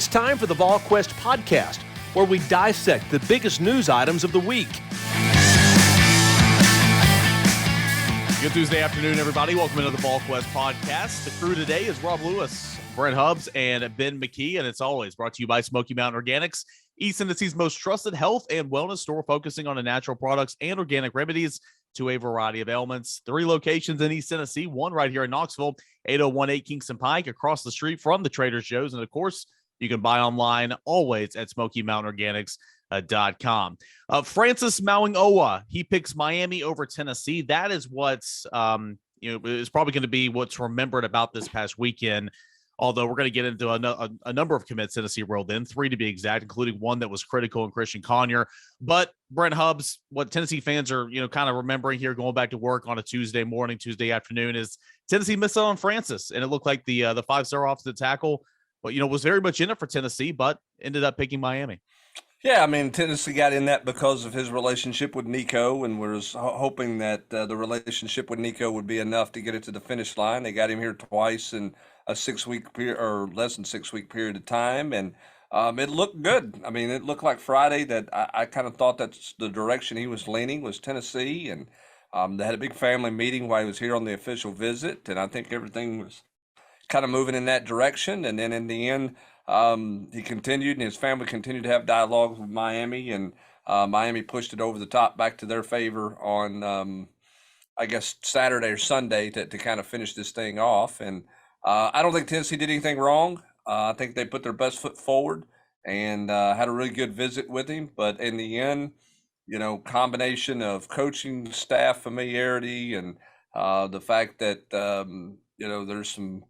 It's time for the Volquest podcast, where we dissect the biggest news items of the week. Good Tuesday afternoon, everybody. Welcome into the Volquest podcast. The crew today is Rob Lewis, Brent Hubbs, and Ben McKee, and it's always brought to you by Smoky Mountain Organics, East Tennessee's most trusted health and wellness store, focusing on the natural products and organic remedies to a variety of ailments. 3 locations in East Tennessee, one right here in Knoxville, 8018 Kingston Pike, across the street from the Trader Joe's. And of course, you can buy online always at SmokyMountainOrganics.com. Francis Mauigoa, he picks Miami over Tennessee. That is what's, is probably going to be what's remembered about this past weekend. Although we're going to get into a number of commits Tennessee rolled in, 3 to be exact, including one that was critical in Christian Conyer. But Brent Hubbs, what Tennessee fans are, kind of remembering here going back to work on a Tuesday morning, Tuesday afternoon, is Tennessee missed out on Francis. And it looked like the 5-star offensive tackle, was very much in it for Tennessee, but ended up picking Miami. Yeah, I mean, Tennessee got in that because of his relationship with Nico, and was hoping that the relationship with Nico would be enough to get it to the finish line. They got him here twice in a 6-week period, or less than 6-week period of time, and it looked good. I mean, it looked like Friday that I kind of thought that's the direction he was leaning was Tennessee, and they had a big family meeting while he was here on the official visit, and I think everything was kind of moving in that direction. And then in the end, he continued, and his family continued to have dialogue with Miami, and Miami pushed it over the top back to their favor on, I guess, Saturday or Sunday to kind of finish this thing off. And I don't think Tennessee did anything wrong. I think they put their best foot forward and had a really good visit with him. But in the end, combination of coaching staff familiarity and the fact that, there's some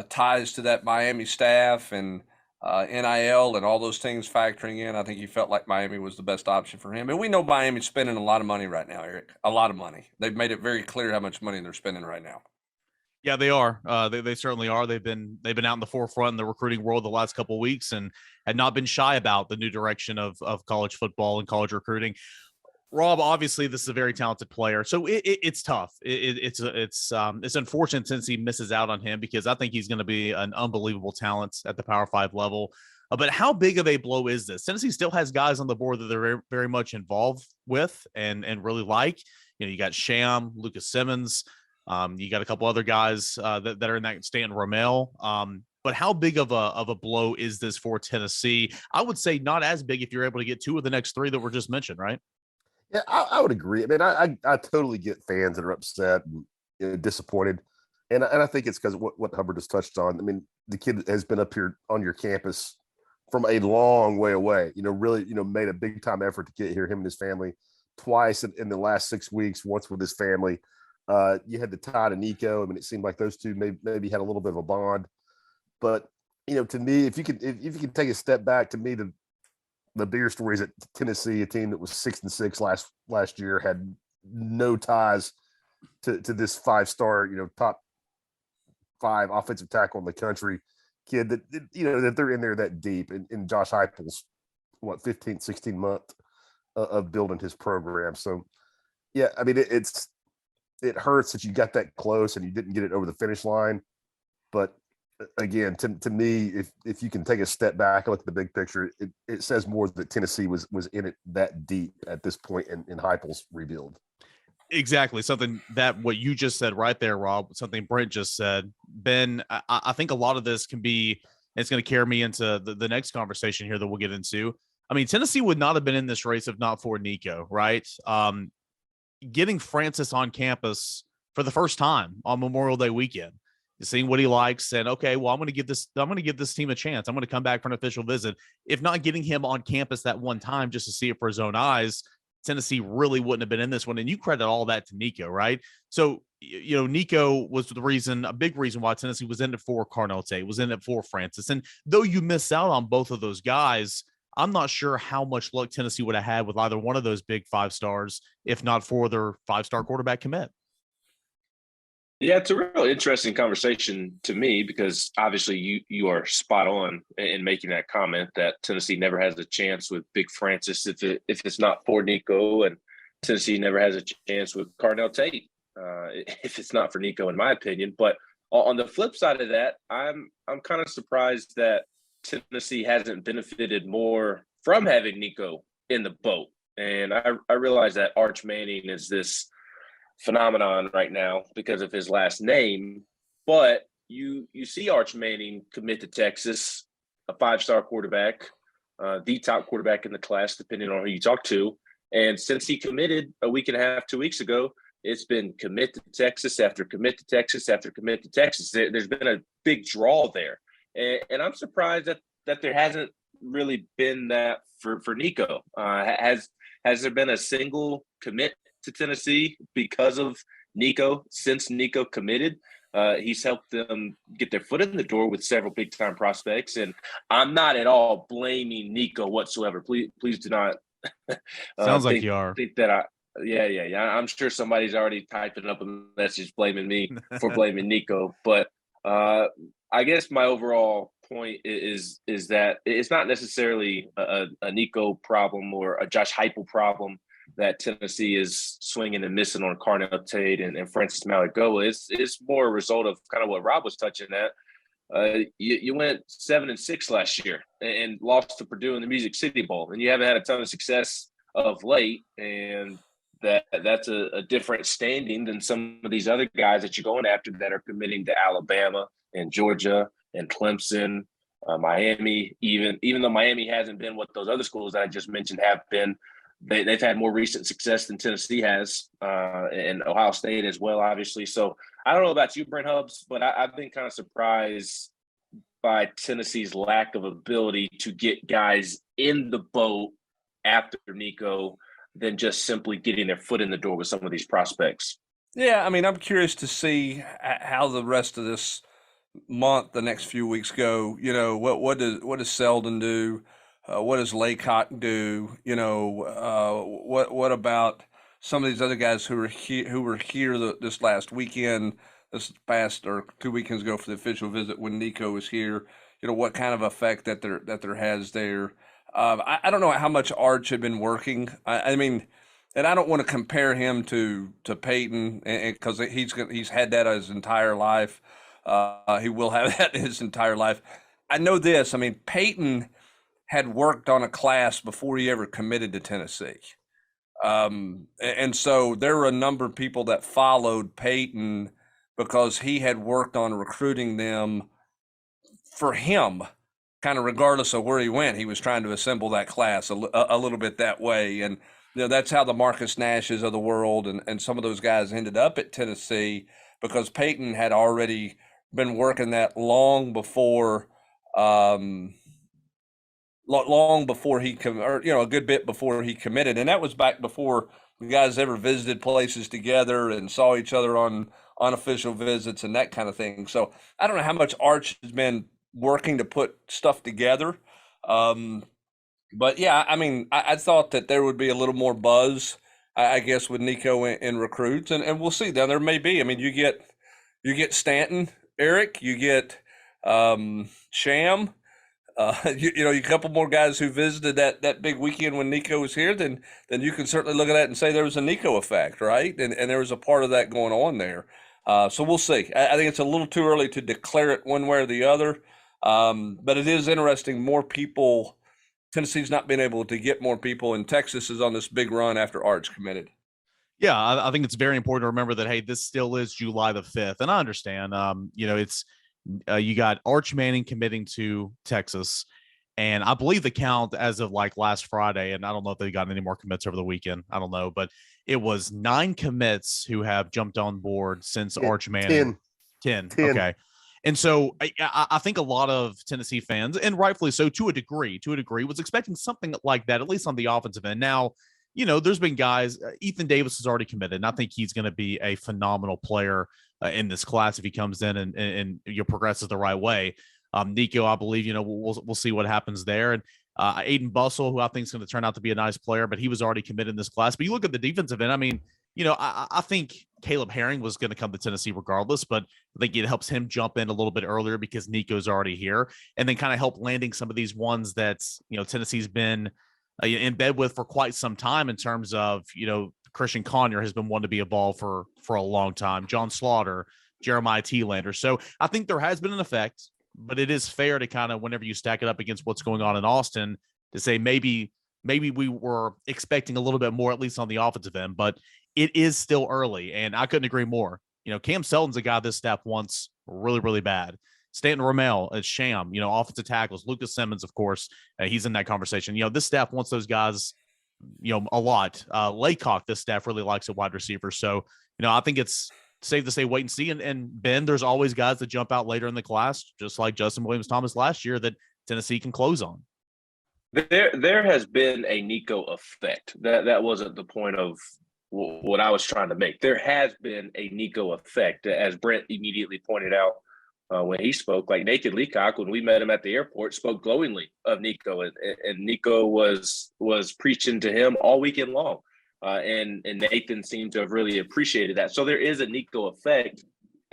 ties to that Miami staff and NIL and all those things factoring in, I think he felt like Miami was the best option for him. And we know Miami's spending a lot of money right now, Eric. A lot of money. They've made it very clear how much money they're spending right now. Yeah, they are. They certainly are. They've been out in the forefront in the recruiting world the last couple of weeks, and had not been shy about the new direction of college football and college recruiting. Rob, obviously, this is a very talented player, so it's tough. It's unfortunate since he misses out on him, because I think he's going to be an unbelievable talent at the Power 5 level. But how big of a blow is this? Tennessee still has guys on the board that they're very, very much involved with and really like. You got Sham, Lucas Simmons. You got a couple other guys that are in that Stanton Rommel. But how big of a blow is this for Tennessee? I would say not as big if you're able to get 2 of the next 3 that were just mentioned, right? Yeah, I would agree. I mean, I totally get fans that are upset and disappointed. And I think it's because what Hubbard has touched on. I mean, the kid has been up here on your campus from a long way away, really, made a big time effort to get here, him and his family, twice in the last 6 weeks, once with his family. You had the tie to Nico. I mean, it seemed like those two maybe had a little bit of a bond. But, to me, if you could take a step back, to me, the bigger story is that Tennessee, a team that was 6-6 last year, had no ties to this 5-star, top 5 offensive tackle in the country kid that they're in there that deep in Josh Heupel's 15, 16 month of building his program. So yeah, I mean, it hurts that you got that close and you didn't get it over the finish line. But again, to me, if you can take a step back and look at the big picture, it says more that Tennessee was in it that deep at this point in Heupel's rebuild. Exactly. Something that what you just said right there, Rob, something Brent just said. Ben, I think a lot of this can be, it's going to carry me into the next conversation here that we'll get into. I mean, Tennessee would not have been in this race if not for Nico, right? Getting Francis on campus for the first time on Memorial Day weekend, seeing what he likes, and okay, well, I'm going to give this team a chance. I'm going to come back for an official visit. If not getting him on campus that one time just to see it for his own eyes, Tennessee really wouldn't have been in this one. And you credit all that to Nico, right? So, Nico was a big reason why Tennessee was in it for Carnell Tate, was in it for Francis. And though you miss out on both of those guys, I'm not sure how much luck Tennessee would have had with either one of those big 5 stars, if not for their 5-star quarterback commit. Yeah, it's a real interesting conversation to me, because obviously you are spot on in making that comment that Tennessee never has a chance with Big Francis if it's not for Nico, and Tennessee never has a chance with Carnell Tate if it's not for Nico, in my opinion. But on the flip side of that, I'm kind of surprised that Tennessee hasn't benefited more from having Nico in the boat. And I realize that Arch Manning is this phenomenon right now because of his last name, but you see Arch Manning commit to Texas, a 5-star quarterback, the top quarterback in the class, depending on who you talk to. And since he committed a week and a half, 2 weeks ago, it's been commit to Texas after commit to Texas after commit to Texas. There's been a big draw there. And I'm surprised that there hasn't really been that for Nico. Has there been a single commit to Tennessee because of Nico since Nico committed? He's helped them get their foot in the door with several big-time prospects. And I'm not at all blaming Nico whatsoever. Please do not Sounds like you are. Think that yeah. I'm sure somebody's already typing up a message blaming me for blaming Nico. But I guess my overall point is that it's not necessarily a Nico problem or a Josh Heupel problem that Tennessee is swinging and missing on Carnell Tate and Francis Maligoa. It's more a result of kind of what Rob was touching at. You went 7-6 last year and lost to Purdue in the Music City Bowl, and you haven't had a ton of success of late. And that's a different standing than some of these other guys that you're going after that are committing to Alabama and Georgia and Clemson, Miami. Even though Miami hasn't been what those other schools that I just mentioned have been, they've had more recent success than Tennessee has, and Ohio State as well, obviously. So I don't know about you, Brent Hubbs, but I've been kind of surprised by Tennessee's lack of ability to get guys in the boat after Nico than just simply getting their foot in the door with some of these prospects. Yeah, I mean, I'm curious to see how the rest of this month, the next few weeks go. You know, what does Selden do? What does Laycock do? You know, what about some of these other guys who were here this last weekend, this past or 2 weekends ago for the official visit when Nico was here? You know, what kind of effect that there has there? I don't know how much Arch had been working. I mean, and I don't want to compare him to Peyton, because he's had that his entire life. He will have that his entire life. I know this. I mean, Peyton had worked on a class before he ever committed to Tennessee. And so there were a number of people that followed Peyton because he had worked on recruiting them for him, kind of regardless of where he went. He was trying to assemble that class a little bit that way. And, you know, that's how the Marcus Nashes of the world and some of those guys ended up at Tennessee, because Peyton had already been working that long before he a good bit before he committed. And that was back before the guys ever visited places together and saw each other on unofficial visits and that kind of thing. So I don't know how much Arch has been working to put stuff together. But yeah, I mean, I thought that there would be a little more buzz, I guess, with Nico in recruits, and we'll see. Now there may be. I mean, you get Stanton, Eric, you get Sham. A couple more guys who visited that big weekend when Nico was here, then you can certainly look at that and say there was a Nico effect, right? And there was a part of that going on there. So we'll see. I think it's a little too early to declare it one way or the other. But it is interesting. More people, Tennessee's not been able to get more people, and Texas is on this big run after Arch committed. Yeah, I think it's very important to remember that, hey, this still is July the 5th. And I understand, it's you got Arch Manning committing to Texas. And I believe the count as of like last Friday, and I don't know if they got any more commits over the weekend. I don't know, but it was 9 commits who have jumped on board since Arch Manning. 10. Okay. And so I think a lot of Tennessee fans, and rightfully so to a degree, was expecting something like that, at least on the offensive end. Now, there's been guys, Ethan Davis has already committed, and I think he's going to be a phenomenal player in this class if he comes in and progresses the right way. Nico, I believe, we'll see what happens there. And Aiden Bustle, who I think is going to turn out to be a nice player, but he was already committed in this class. But you look at the defensive end, I mean, I think Caleb Herring was going to come to Tennessee regardless, but I think it helps him jump in a little bit earlier because Nico's already here, and then kind of help landing some of these ones that, Tennessee's been in bed with for quite some time in terms of, Christian Conyer has been one to be involved for a long time, John Slaughter, Jeremiah Thielander. So I think there has been an effect. but it is fair to kind of, whenever you stack it up against what's going on in Austin, to say maybe we were expecting a little bit more, at least on the offensive end, but it is still early, and I couldn't agree more. Cam Selton's a guy this staff wants really, really bad. Stanton Romel, Sham, offensive tackles, Lucas Simmons, of course, he's in that conversation. This staff wants those guys, a lot. Laycock, this staff really likes a wide receiver. So, I think it's safe to say wait and see. And Ben, there's always guys that jump out later in the class, just like Justin Williams-Thomas last year, that Tennessee can close on. There has been a Nico effect. That wasn't the point of what I was trying to make. There has been a Nico effect, as Brent immediately pointed out when he spoke. Like Nathan Leacock, when we met him at the airport, spoke glowingly of Nico, and Nico was preaching to him all weekend long. And Nathan seemed to have really appreciated that. So there is a Nico effect,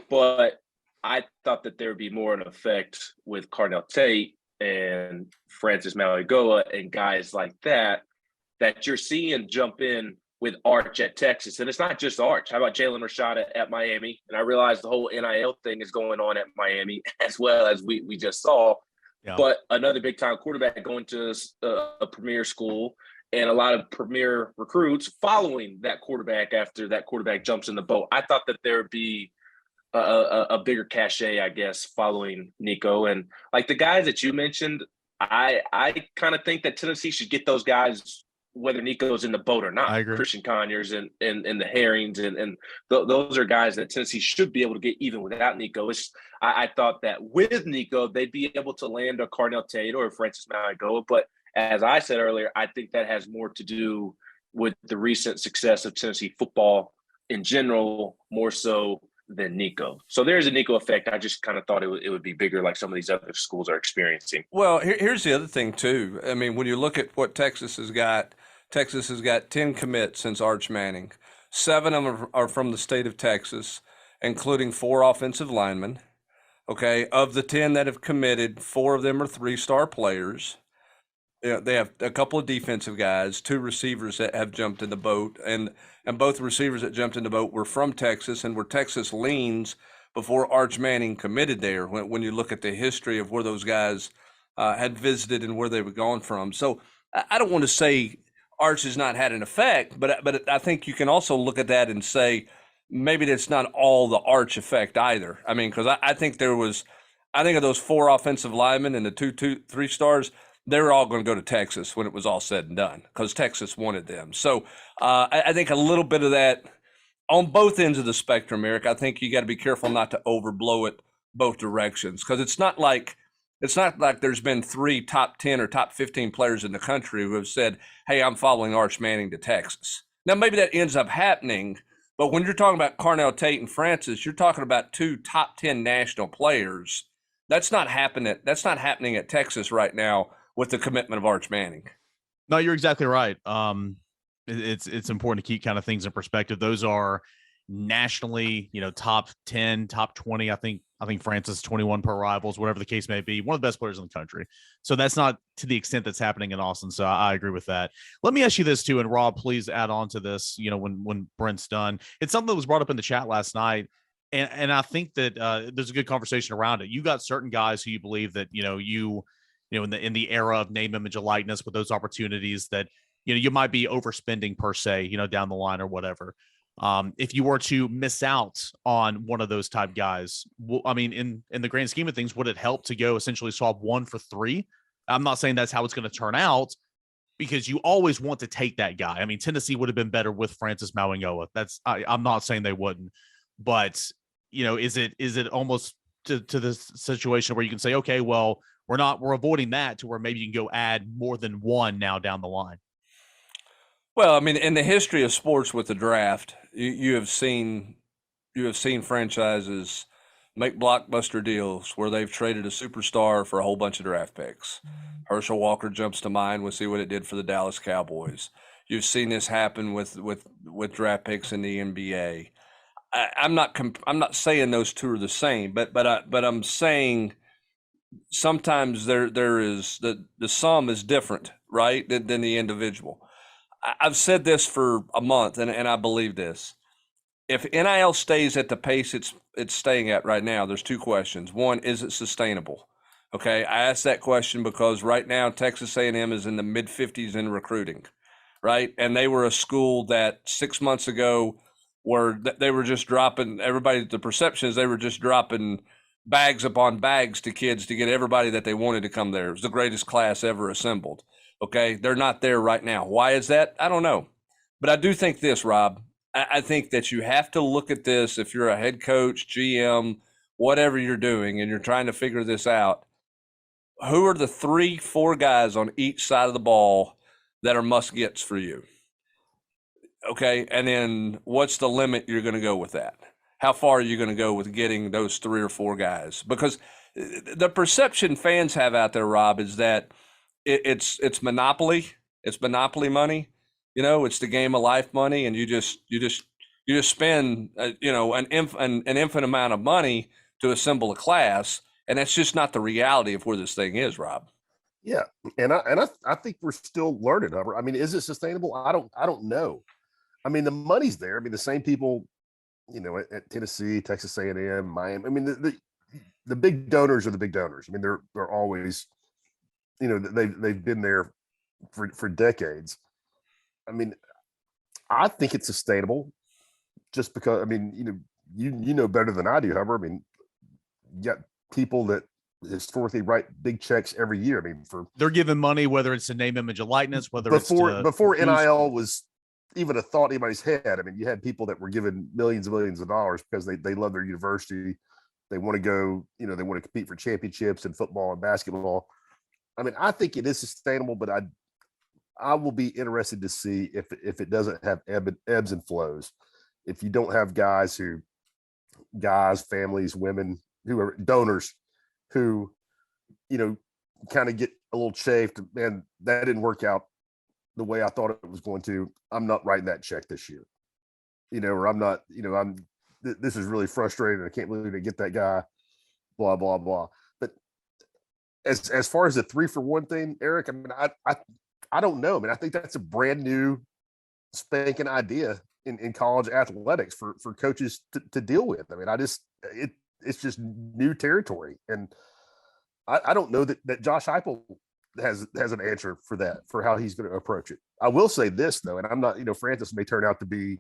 but I thought that there would be more an effect with Carnell Tate and Francis Mauigoa and guys like that you're seeing jump in with Arch at Texas. And it's not just Arch. How about Jalen Rashad at Miami? And I realize the whole NIL thing is going on at Miami as well, as we just saw. Yeah. But another big-time quarterback going to a premier school, and a lot of premier recruits following that quarterback after that quarterback jumps in the boat. I thought that there would be a bigger cachet, I guess, following Nico. And like the guys that you mentioned, I kind of think that Tennessee should get those guys whether Nico's in the boat or not. I agree. Christian Conyers and the Herrings and those are guys that Tennessee should be able to get even without Nico. I thought that with Nico, they'd be able to land a Carnell Tate or a Francis Mauigoa, but as I said earlier, I think that has more to do with the recent success of Tennessee football in general, more so than Nico. So there's a Nico effect. I just kind of thought it would be bigger, like some of these other schools are experiencing. Well, here's the other thing too. I mean, when you look at what Texas has got 10 commits since Arch Manning. 7 of them are from the state of Texas, including 4 offensive linemen. Okay, of the 10 that have committed, 4 of them are 3-star players. They have a couple of defensive guys, 2 receivers that have jumped in the boat, and both receivers that jumped in the boat were from Texas and were Texas leans before Arch Manning committed there. When you look at the history of where those guys had visited and where they were gone from, so I don't want to say Arch has not had an effect, but I think you can also look at that and say maybe that's not all the Arch effect either. I mean, because I think of those 4 offensive linemen and the 3 stars. They were all going to go to Texas when it was all said and done because Texas wanted them. So I think a little bit of that on both ends of the spectrum, Eric. I think you got to be careful not to overblow it both directions because it's not like there's been 3 top 10 or top 15 players in the country who have said, hey, I'm following Arch Manning to Texas. Now, maybe that ends up happening, but when you're talking about Carnell Tate and Francis, you're talking about 2 top 10 national players. That's not happening at Texas right now with the commitment of Arch Manning. No, you're exactly right. It's important to keep kind of things in perspective. Those are nationally, top 10, top 20. I think Francis 21 per Rivals, whatever the case may be, one of the best players in the country. So that's not to the extent that's happening in Austin. So I agree with that. Let me ask you this too, and Rob, please add on to this. When Brent's done, it's something that was brought up in the chat last night, and I think that there's a good conversation around it. You got certain guys who you believe that in the era of name, image, and likeness with those opportunities that you might be overspending per se, down the line or whatever. If you were to miss out on one of those type guys, I mean, in the grand scheme of things, would it help to go essentially swap 1 for 3? I'm not saying that's how it's going to turn out because you always want to take that guy. I mean, Tennessee would have been better with Francis Mauigoa. I'm not saying they wouldn't, but is it almost to this situation where you can say, okay, well, we're avoiding that to where maybe you can go add more than 1 now down the line. Well, I mean, in the history of sports with the draft, you have seen franchises make blockbuster deals where they've traded a superstar for a whole bunch of draft picks. Herschel Walker jumps to mind. We'll see what it did for the Dallas Cowboys. You've seen this happen with draft picks in the NBA. I'm not saying those two are the same, but I'm saying sometimes there is the sum is different, right, than the individual. I've said this for a month, and I believe this. If NIL stays at the pace it's staying at right now, there's 2 questions. One, is it sustainable? Okay, I asked that question because right now Texas A&M is in the mid-50s in recruiting, right? And they were a school that 6 months ago they were just dropping everybody. The perception is they were just dropping bags upon bags to kids to get everybody that they wanted to come there. It was the greatest class ever assembled. Okay, they're not there right now. Why is that? I don't know. But I do think this, Rob. I think that you have to look at this if you're a head coach, GM, whatever you're doing, and you're trying to figure this out. Who are the 3-4 guys on each side of the ball that are must-gets for you? Okay, and then what's the limit you're going to go with that? How far are you going to go with getting those 3 or 4 guys? Because the perception fans have out there, Rob, is that it's monopoly. It's monopoly money. You know, it's the game of life money, and you just spend an infinite amount of money to assemble a class, and that's just not the reality of where this thing is, Rob. Yeah, and I think we're still learning. I mean, is it sustainable? I don't know. I mean, the money's there. I mean, the same people, at Tennessee, Texas A&M, Miami. I mean, the big donors are the big donors. I mean, they're always, they've been there for decades. I mean, I think it's sustainable, just because. I mean, you know better than I do, Hubbard. I mean, you got people that historically write big checks every year. I mean, they're giving money, whether it's to name, image, and likeness, whether before NIL was even a thought in anybody's head. I mean, you had people that were given millions and millions of dollars because they love their university. They want to go, they want to compete for championships in football and basketball. I mean, I think it is sustainable, but I will be interested to see if it doesn't have ebbs and flows. If you don't have guys, families, women, who are donors who, kind of get a little chafed, and that didn't work out the way I thought it was going to. I'm not writing that check this year, or I'm not, this is really frustrating. I can't believe they get that guy, blah, blah, blah. But as far as the 3-for-1 thing, Eric, I mean, I don't know. I mean, I think that's a brand new spanking idea in college athletics for coaches to deal with. I mean, it's just new territory. And I don't know that Josh Heupel has an answer for that, for how he's going to approach it. I will say this, though, and I'm not, Francis may turn out to be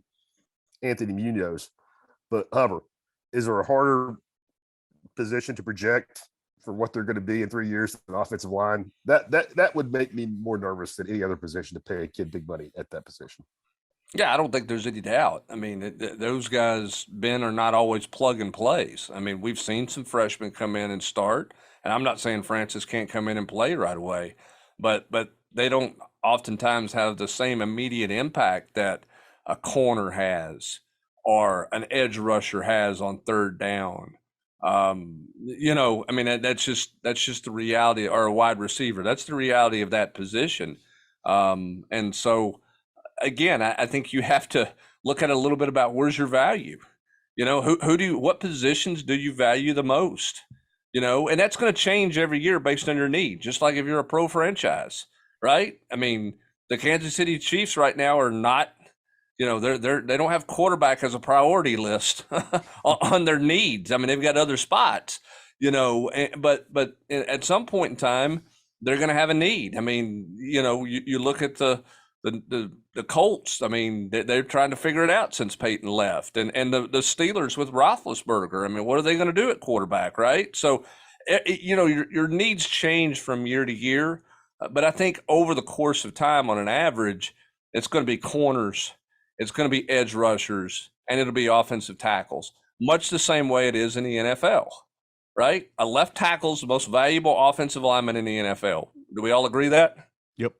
Anthony Munoz, but Hubbard, is there a harder position to project for what they're going to be in 3 years in offensive line? That would make me more nervous than any other position to pay a kid big money at that position. Yeah, I don't think there's any doubt. I mean, those guys, Ben, are not always plug and plays. I mean, we've seen some freshmen come in and start, and I'm not saying Francis can't come in and play right away, but they don't oftentimes have the same immediate impact that a corner has or an edge rusher has on third down. I mean, that's just the reality, or a wide receiver. That's the reality of that position. And so, again, I think you have to look at a little bit about where's your value. What positions do you value the most? And that's going to change every year based on your need, just like if you're a pro franchise, right? I mean, the Kansas City Chiefs right now are not, they don't have quarterback as a priority list on their needs. I mean, they've got other spots, but at some point in time, they're going to have a need. I mean, you look at the Colts. I mean, they're trying to figure it out since Peyton left, and the Steelers with Roethlisberger. I mean, what are they going to do at quarterback, right? So, your needs change from year to year, but I think over the course of time, on an average, it's going to be corners, it's going to be edge rushers, and it'll be offensive tackles, much the same way it is in the NFL, right? A left tackle is the most valuable offensive lineman in the NFL. Do we all agree that? Yep.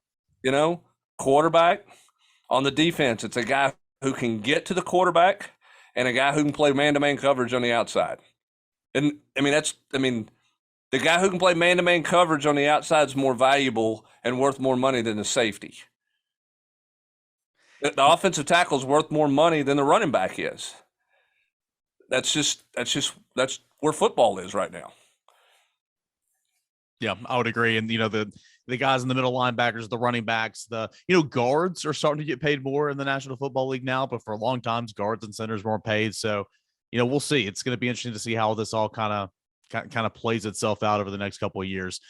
Quarterback on the defense, it's a guy who can get to the quarterback and a guy who can play man-to-man coverage on the outside. And the guy who can play man-to-man coverage on the outside is more valuable and worth more money than the safety. The offensive tackle is worth more money than the running back is. That's where football is right now. Yeah, I would agree. And, the guys in the middle, linebackers, the running backs, guards are starting to get paid more in the National Football League now, but for a long time, guards and centers weren't paid. So, we'll see. It's going to be interesting to see how this all kind of kind of plays itself out over the next couple of years.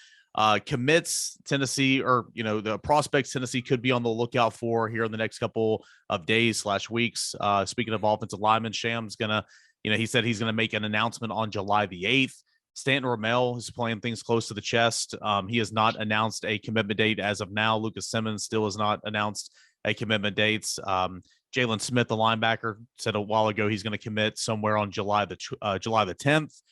Commits Tennessee, or the prospects Tennessee could be on the lookout for here in the next couple of days / weeks. Speaking of offensive lineman, Sham's gonna, he said he's gonna make an announcement on July the 8th. Stanton Ramel is playing things close to the chest. He has not announced a commitment date as of now. Lucas Simmons still has not announced a commitment date. Jalen Smith, the linebacker, said a while ago he's going to commit somewhere on July the 10th.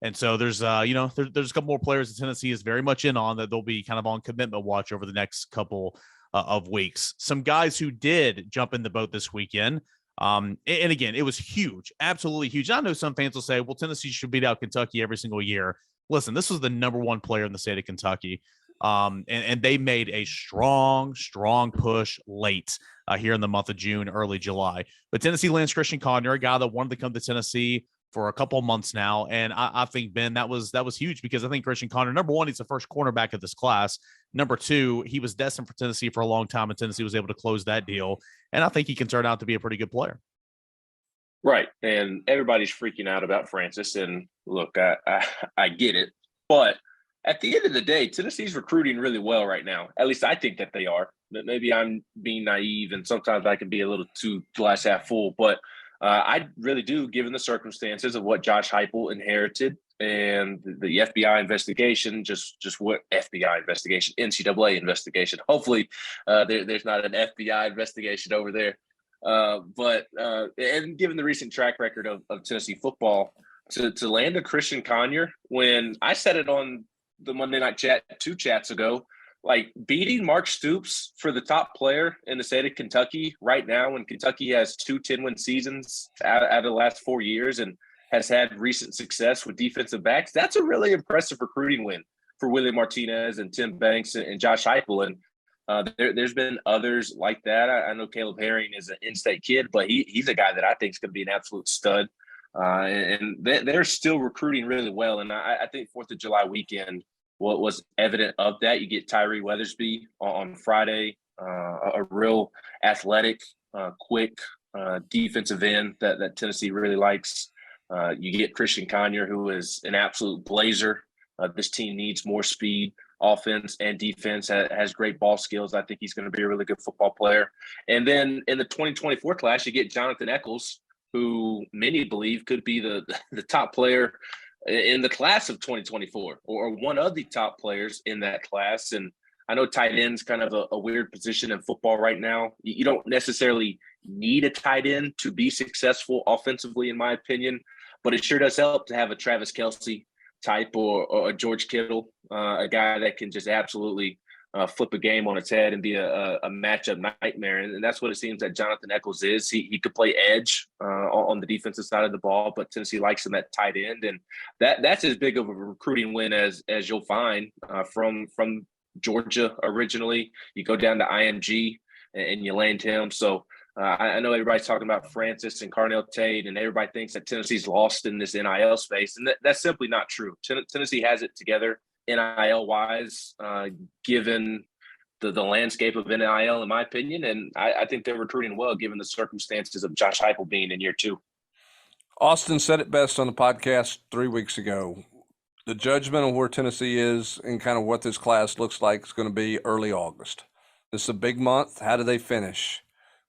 And so there's there's a couple more players that Tennessee is very much in on that they'll be kind of on commitment watch over the next couple of weeks. Some guys who did jump in the boat this weekend. And again, it was huge, absolutely huge. I know some fans will say, well, Tennessee should beat out Kentucky every single year. Listen, this was the number one player in the state of Kentucky. And they made a strong push late here in the month of June, early July. But Tennessee lands Christian Conyer, a guy that wanted to come to Tennessee for a couple of months now. And I think, Ben, that was huge, because I think Christian Conyer, number one, he's the first cornerback of this class. Number two, he was destined for Tennessee for a long time, and Tennessee was able to close that deal. And I think he can turn out to be a pretty good player. Right. And everybody's freaking out about Francis. And look, I get it. But at the end of the day, Tennessee's recruiting really well right now. At least I think that they are. Maybe I'm being naive, and sometimes I can be a little too glass half full. But I really do, given the circumstances of what Josh Heupel inherited and the FBI investigation, just what FBI investigation, NCAA investigation. Hopefully there's not an FBI investigation over there. But given the recent track record of Tennessee football, to land a Christian Conyer, when I said it on the Monday Night Chat 2 chats ago, like beating Mark Stoops for the top player in the state of Kentucky right now, when Kentucky has 2 10-win seasons out of the last 4 years and has had recent success with defensive backs, that's a really impressive recruiting win for Willie Martinez and Tim Banks and Josh Heupel. And there's been others like that. I know Caleb Herring is an in-state kid, but he's a guy that I think is going to be an absolute stud. And they're still recruiting really well. And I think 4th of July weekend was evident of that. You get Tyree Weathersby on Friday, a real athletic, quick defensive end that Tennessee really likes. You get Christian Conyer, who is an absolute blazer. This team needs more speed, offense and defense, has great ball skills. I think he's going to be a really good football player. And then in the 2024 class, you get Jonathan Echols, who many believe could be the top player in the class of 2024, or one of the top players in that class. And I know tight end's kind of a weird position in football right now. You don't necessarily need a tight end to be successful offensively, in my opinion, but it sure does help to have a Travis Kelce type or a George Kittle, a guy that can just absolutely flip a game on its head and be a matchup nightmare. And that's what it seems that Jonathan Echols is. He could play edge on the defensive side of the ball, but Tennessee likes him at tight end. And that's as big of a recruiting win as you'll find from Georgia originally. You go down to IMG and you land him. So I know everybody's talking about Francis and Carnell Tate, and everybody thinks that Tennessee's lost in this NIL space. And that's simply not true. Tennessee has it together NIL-wise, given the landscape of NIL, in my opinion. And I think they're recruiting well, given the circumstances of Josh Heupel being in year 2. Austin said it best on the podcast 3 weeks ago. The judgment on where Tennessee is and kind of what this class looks like is going to be early August. This is a big month. How do they finish?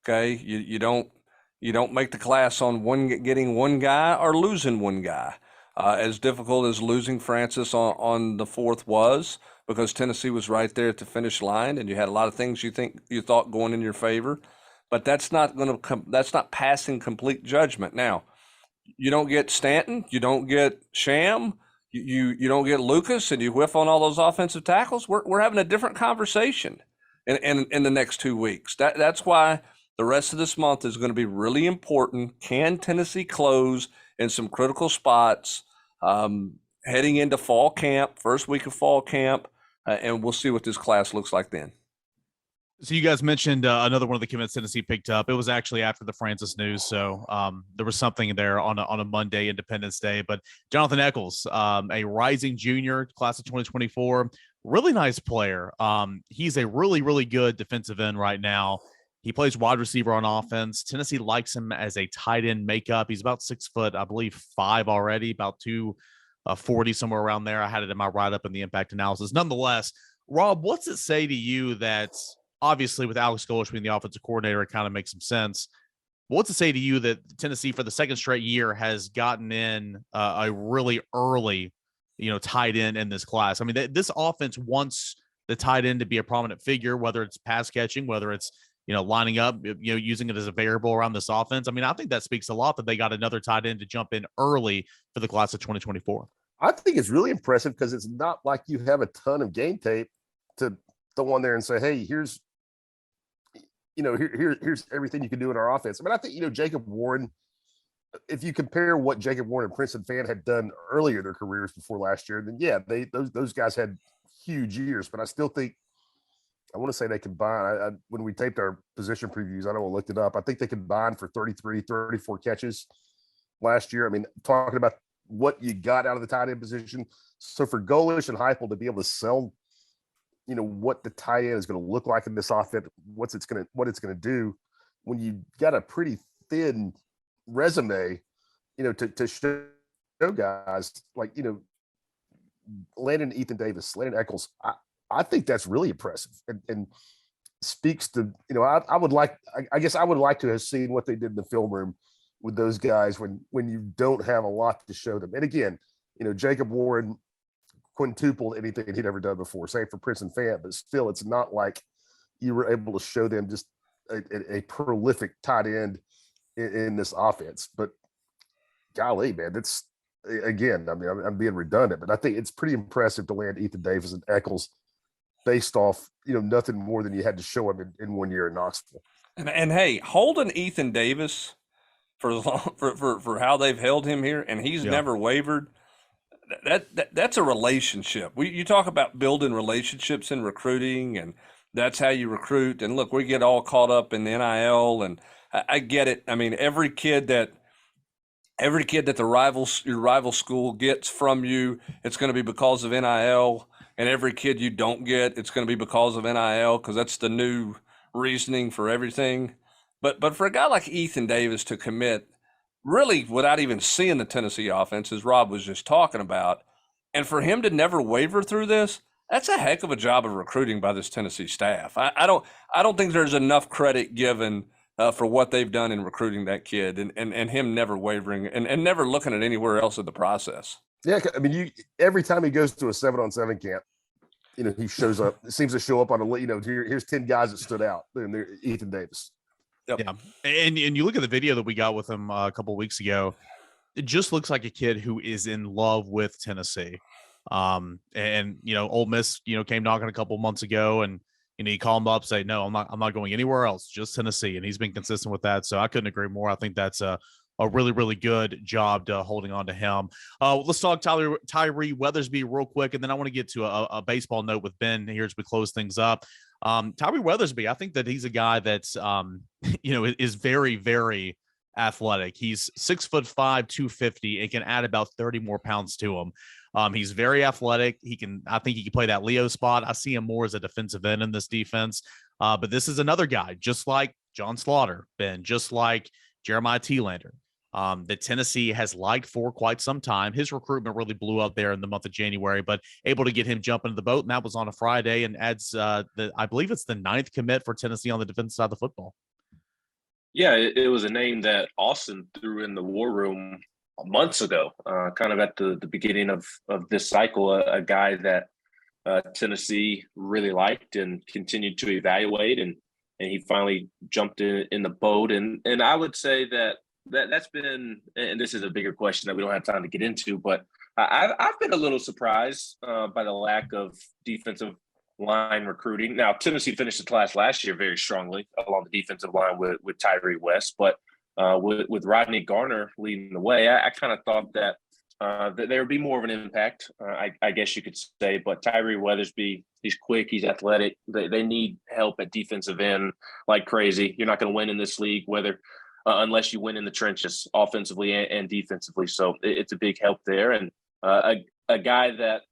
Okay, you don't make the class on getting one guy or losing one guy. As difficult as losing Francis on the 4th was, because Tennessee was right there at the finish line, and you had a lot of things you thought going in your favor, but that's not passing complete judgment. Now, you don't get Stanton, you don't get Sham, you don't get Lucas, and you whiff on all those offensive tackles. We're having a different conversation in the next 2 weeks. That's why the rest of this month is going to be really important. Can Tennessee close in some critical spots heading into fall camp, first week of fall camp, and we'll see what this class looks like then. So you guys mentioned another one of the commits Tennessee picked up. It was actually after the Francis news, so there was something there on a Monday, Independence Day. But Jonathan Echols, a rising junior, class of 2024, really nice player. He's a really, really good defensive end right now. He plays wide receiver on offense. Tennessee likes him as a tight end makeup. He's about 6 foot, I believe, 5 already, about 40, somewhere around there. I had it in my write-up in the impact analysis. Nonetheless, Rob, what's it say to you that obviously with Alex Golesh being the offensive coordinator, it kind of makes some sense. What's it say to you that Tennessee for the second straight year has gotten in a really early, tight end in this class? I mean, this offense wants the tight end to be a prominent figure, whether it's pass catching, whether it's, lining up, using it as a variable around this offense. I mean, I think that speaks a lot that they got another tight end to jump in early for the class of 2024. I think it's really impressive because it's not like you have a ton of game tape to throw on there and say, hey, here's everything you can do in our offense. I mean, I think, Jacob Warren, if you compare what Jacob Warren and Princeton Fan had done earlier in their careers before last year, then yeah, those guys had huge years, but I still think, I want to say they combined. When we taped our position previews, I know I looked it up. I think they combined for 33, 34 catches last year. I mean, talking about what you got out of the tight end position. So for Golesh and Heupel to be able to sell, what the tight end is going to look like in this offense, what it's going to do when you got a pretty thin resume, to show guys like, Landon, Ethan Davis, Landon Echols. I think that's really impressive and speaks to, I guess I would like to have seen what they did in the film room with those guys when you don't have a lot to show them. And again, Jacob Warren quintupled anything he'd ever done before, same for Princeton Fan, but still, it's not like you were able to show them just a prolific tight end in this offense. But golly, man, that's, again, I mean, I'm being redundant, but I think it's pretty impressive to land Ethan Davis and Echols based off, nothing more than you had to show him in 1 year in Knoxville. And hey, holding Ethan Davis for how they've held him here, and he's never wavered. That's a relationship. You talk about building relationships in recruiting, and that's how you recruit. And look, we get all caught up in the NIL, and I get it. I mean, every kid that your rival school gets from you, it's going to be because of NIL. And every kid you don't get, it's going to be because of NIL, because that's the new reasoning for everything. But for a guy like Ethan Davis to commit really without even seeing the Tennessee offense, as Rob was just talking about, and for him to never waver through this, that's a heck of a job of recruiting by this Tennessee staff. I don't think there's enough credit given for what they've done in recruiting that kid and him never wavering and never looking at anywhere else in the process. Yeah, I mean, every time he goes to a 7-on-7 camp, he shows up. It seems to show up on here's 10 guys that stood out, and they're Ethan Davis. Yep. Yeah, and you look at the video that we got with him a couple of weeks ago. It just looks like a kid who is in love with Tennessee. And Ole Miss, came knocking a couple months ago, and he called him up, say, no, I'm not going anywhere else, just Tennessee, and he's been consistent with that. So I couldn't agree more. I think that's a really, really good job to holding on to him. Let's talk Tyree Weathersby real quick, and then I want to get to a baseball note with Ben here as we close things up. Tyree Weathersby, I think that he's a guy that's, is very, very athletic. He's 6'5", 250, and can add about 30 more pounds to him. He's very athletic. I think he can play that Leo spot. I see him more as a defensive end in this defense. But this is another guy, just like John Slaughter, Ben, just like Jeremiah Thielander, that Tennessee has liked for quite some time. His recruitment really blew up there in the month of January, but able to get him jumping into the boat, and that was on a Friday, and adds I believe it's the 9th commit for Tennessee on the defensive side of the football. Yeah, it was a name that Austin threw in the war room months ago, kind of at the beginning of this cycle, a guy that Tennessee really liked and continued to evaluate, and he finally jumped in the boat. And I would say that's been, and this is a bigger question that we don't have time to get into, but I've been a little surprised by the lack of defensive line recruiting. Now, Tennessee finished the class last year very strongly along the defensive line with Tyree West, but with Rodney Garner leading the way, I kind of thought that there would be more of an impact, I guess you could say. But Tyree Weathersby, he's quick, he's athletic. They need help at defensive end like crazy. You're not going to win in this league, unless you win in the trenches, offensively and defensively. So it's a big help there, and a guy that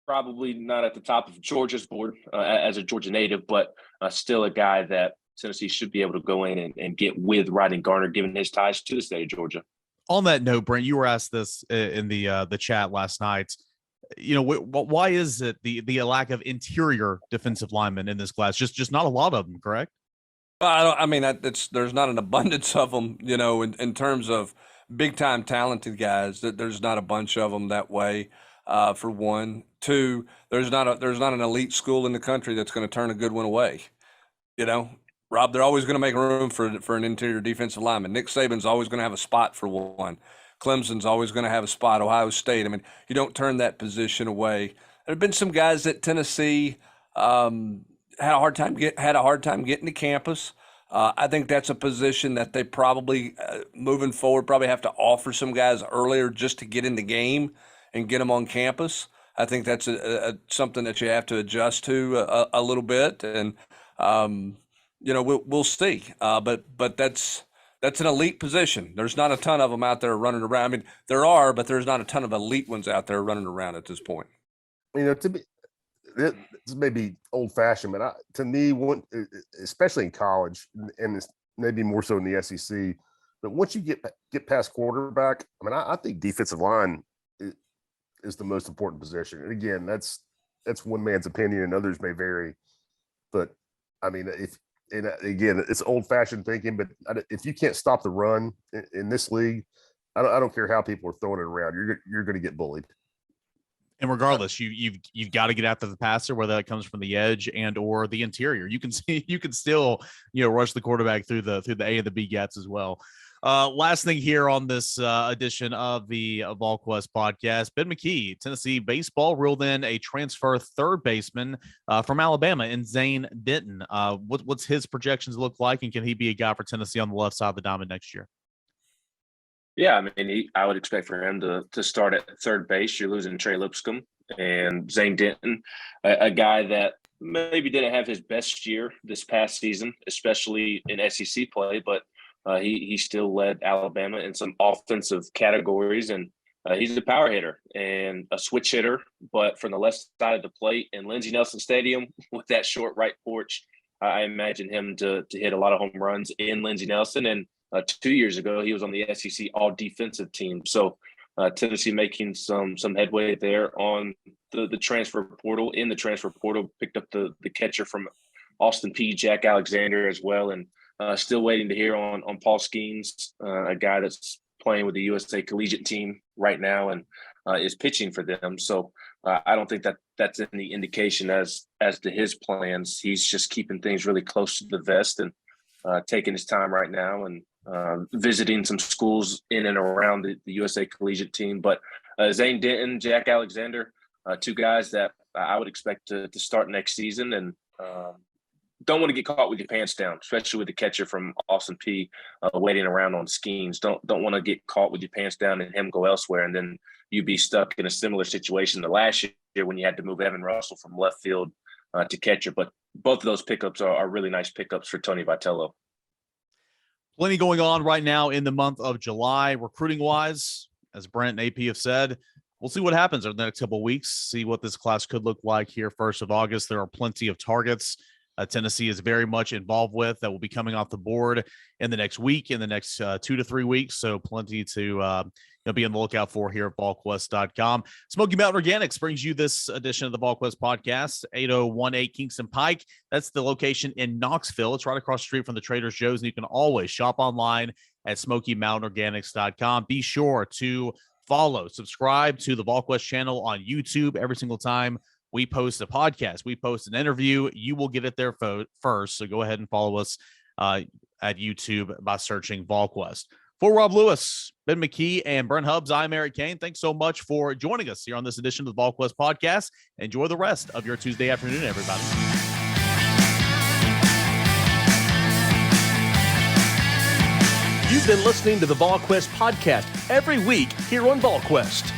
probably not at the top of Georgia's board as a Georgia native, but still a guy that Tennessee should be able to go in and get with Rodney Garner, given his ties to the state of Georgia. On that note, Brent, you were asked this in the chat last night. You know, why is it the lack of interior defensive linemen in this class? Just not a lot of them, correct? There's not an abundance of them, in terms of big time talented guys. That there's not a bunch of them that way. For one, two, there's not an elite school in the country that's going to turn a good one away. Rob, they're always going to make room for an interior defensive lineman. Nick Saban's always going to have a spot for one. Clemson's always going to have a spot. Ohio State. I mean, you don't turn that position away. There have been some guys at Tennessee had a hard time getting to campus. I think that's a position that they probably moving forward probably have to offer some guys earlier just to get in the game and get them on campus. I think that's something that you have to adjust to a little bit, and we'll see. But that's an elite position. There's not a ton of them out there running around. I mean, there are, but there's not a ton of elite ones out there running around at this point. To me, this may be old fashioned, but to me, especially in college, and it's maybe more so in the SEC, but once you get past quarterback, I think defensive line is the most important position. And again, that's one man's opinion, and others may vary. But again, it's old fashioned thinking. But if you can't stop the run in this league, I don't care how people are throwing it around. You're going to get bullied. And regardless, you've got to get after the passer, whether that comes from the edge and or the interior. You can still rush the quarterback through the A and the B gats as well. Last thing here on this edition of the Volquest podcast, Ben McKee, Tennessee baseball ruled in a transfer third baseman from Alabama in Zane Denton. What's his projections look like, and can he be a guy for Tennessee on the left side of the diamond next year? Yeah, I would expect for him to start at third base. You're losing Trey Lipscomb and Zane Denton, a guy that maybe didn't have his best year this past season, especially in SEC play, but he still led Alabama in some offensive categories, and he's a power hitter and a switch hitter, but from the left side of the plate in Lindsey Nelson Stadium with that short right porch, I imagine him to hit a lot of home runs in Lindsey Nelson. And 2 years ago, he was on the SEC all-defensive team. So Tennessee making some headway there on the transfer portal. In the transfer portal, picked up the catcher from Austin Peay, Jack Alexander as well, and still waiting to hear on Paul Skeens, a guy that's playing with the USA collegiate team right now and is pitching for them. So I don't think that's any indication as to his plans. He's just keeping things really close to the vest and taking his time right now and visiting some schools in and around the USA collegiate team. But Zane Denton, Jack Alexander, two guys that I would expect to start next season, and don't want to get caught with your pants down, especially with the catcher from Austin Peay waiting around on Skeens. Don't want to get caught with your pants down and him go elsewhere, and then you be stuck in a similar situation to last year when you had to move Evan Russell from left field to catcher. But both of those pickups are really nice pickups for Tony Vitello. Plenty going on right now in the month of July, recruiting-wise, as Brent and AP have said. We'll see what happens over the next couple of weeks, see what this class could look like here 1st of August. There are plenty of targets Tennessee is very much involved with that will be coming off the board in the next week, in the next 2 to 3 weeks. So plenty to be on the lookout for here at Volquest.com. Smoky Mountain Organics brings you this edition of the Volquest podcast, 8018 Kingston Pike. That's the location in Knoxville. It's right across the street from the Trader Joe's, and you can always shop online at SmokyMountainOrganics.com. Be sure to subscribe to the Volquest channel on YouTube. Every single time we post a podcast, we post an interview, you will get it there first. So go ahead and follow us at YouTube by searching Volquest. For Rob Lewis, Ben McKee, and Brent Hubbs, I'm Eric Kane. Thanks so much for joining us here on this edition of the Volquest podcast. Enjoy the rest of your Tuesday afternoon, everybody. You've been listening to the Volquest podcast every week here on Volquest.